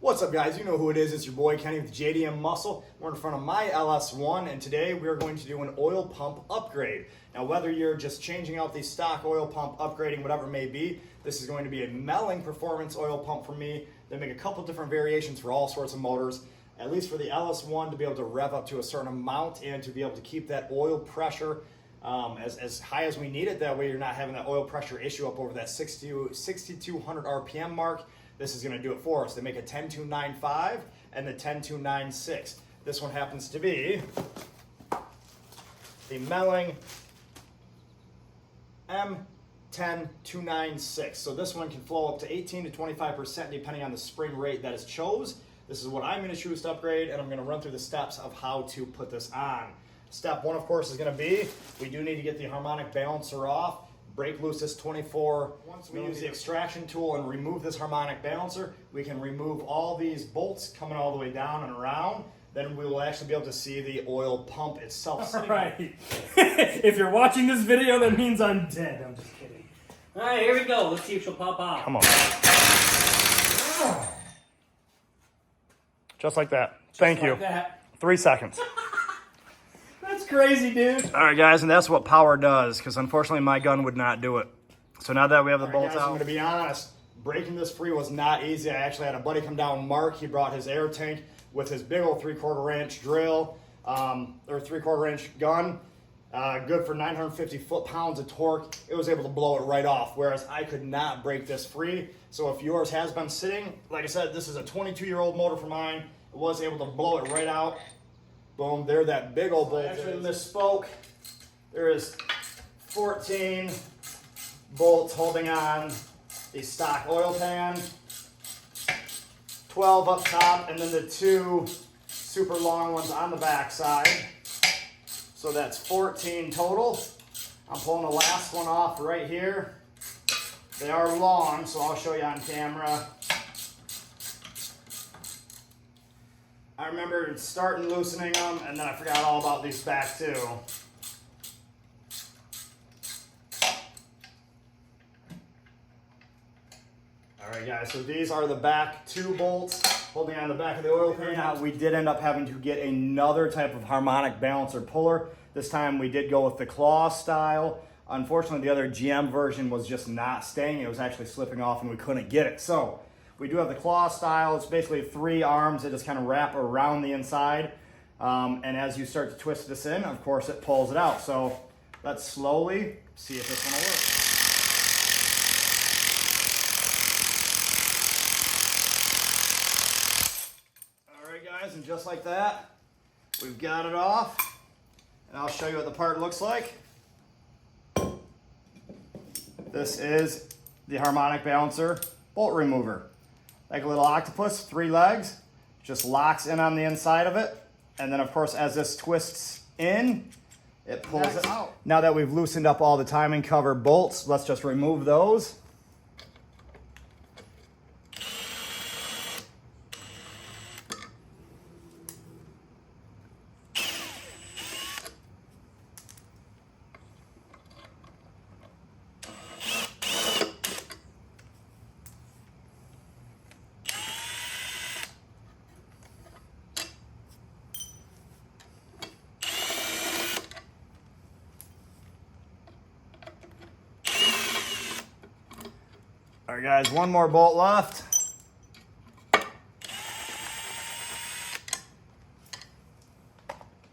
What's up, guys? You know who it is. It's your boy Kenny with Jdm Muscle. We're in front of my LS1, and today we're going to do an oil pump upgrade. Now, whether you're just changing out the stock oil pump, upgrading, whatever it may be, this is going to be a Melling performance oil pump for me. They make a couple different variations for all sorts of motors, at least for the LS1 to be able to rev up to a certain amount and to be able to keep that oil pressure as high as we need it. That way you're not having that oil pressure issue up over that 6,200 RPM mark. This is going to do it for us. They make a 10295 and the 10296. This one happens to be the Melling M10296. So this one can flow up to 18 to 25% depending on the spring rate that is chose. This is what I'm going to choose to upgrade, and I'm going to run through the steps of how to put this on. Step one, of course, is going to be, we do need to get the harmonic balancer off. Break loose this 24. Once we use the extraction tool and remove this harmonic balancer, we can remove all these bolts coming all the way down and around. Then we will actually be able to see the oil pump itself. All right. If you're watching this video, that means I'm dead. I'm just kidding. All right, here we go. Let's see if she'll pop out. Come on. Just like that. Thank you. Like that. 3 seconds. That's crazy, dude. All right, guys, and that's what power does, because unfortunately my gun would not do it. So now that we have the bolts out, I'm going to be honest, breaking this free was not easy. I actually had a buddy come down, Mark. He brought his air tank with his big old 3/4 inch drill, or 3/4 inch gun, good for 950 foot-pounds of torque. It was able to blow it right off, whereas I could not break this free. So if yours has been sitting, like I said, this is a 22-year-old motor for mine. It was able to blow it right out. Boom, there that big old bolt. I actually misspoke. There is 14 bolts holding on the stock oil pan, 12 up top, and then the 2 super long ones on the back side. So that's 14 total. I'm pulling the last one off right here. They are long, so I'll show you on camera. I remember starting loosening them, and then I forgot all about these back too. Alright guys, so these are the back 2 bolts holding on the back of the oil pan. Now we did end up having to get another type of harmonic balancer puller. This time we did go with the claw style. Unfortunately, the other GM version was just not staying. It was actually slipping off and we couldn't get it. So we do have the claw style. It's basically 3 arms that just kind of wrap around the inside. And as you start to twist this in, of course, it pulls it out. So let's slowly see if this one will work. All right, guys, and just like that, we've got it off. And I'll show you what the part looks like. This is the harmonic balancer bolt remover. Like a little octopus, 3 legs, just locks in on the inside of it. And then of course, as this twists in, it pulls it out. Now that we've loosened up all the timing cover bolts, let's just remove those. All right, guys, one more bolt left.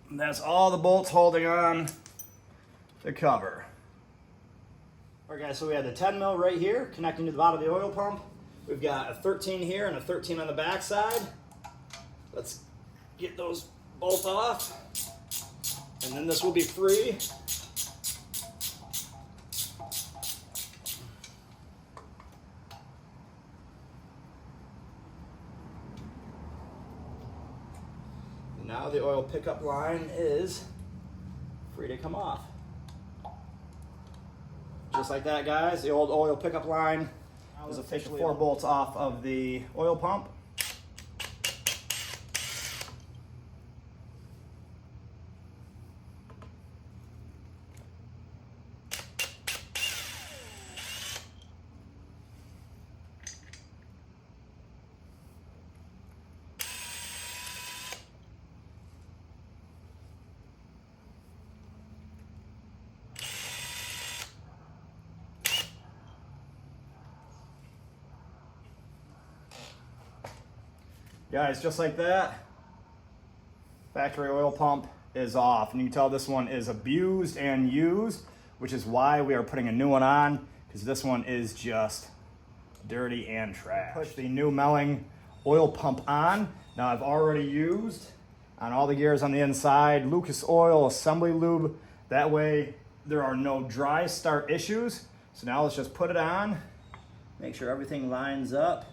And that's all the bolts holding on the cover. All right, guys, so we have the 10 mil right here connecting to the bottom of the oil pump. We've got a 13 here and a 13 on the back side. Let's get those bolts off. And then this will be free. Now the oil pickup line is free to come off. Just like that, guys, the old oil pickup line is officially 4 bolts off of the oil pump. Guys, just like that, factory oil pump is off. And you can tell this one is abused and used, which is why we are putting a new one on, because this one is just dirty and trash. Push the new Melling oil pump on. Now I've already used on all the gears on the inside Lucas Oil assembly lube. That way there are no dry start issues. So now let's just put it on, make sure everything lines up.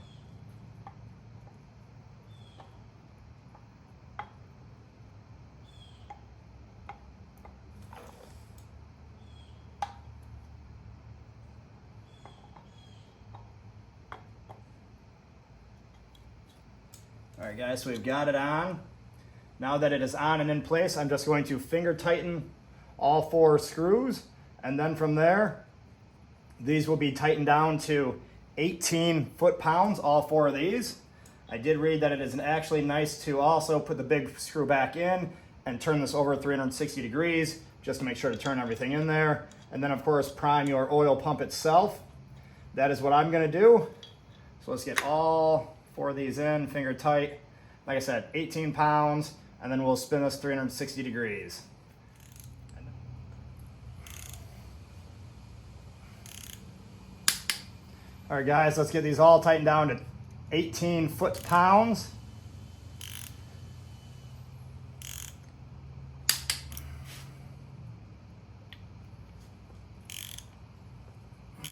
All right, guys, so we've got it on. Now that it is on and in place, I'm just going to finger tighten all 4 screws. And then from there, these will be tightened down to 18 foot-pounds, all 4 of these. I did read that it is actually nice to also put the big screw back in and turn this over 360 degrees, just to make sure to turn everything in there. And then, of course, prime your oil pump itself. That is what I'm gonna do. So let's get all 4 of these in, finger tight. Like I said, 18 pounds, and then we'll spin this 360 degrees. All right, guys, let's get these all tightened down to 18 foot-pounds.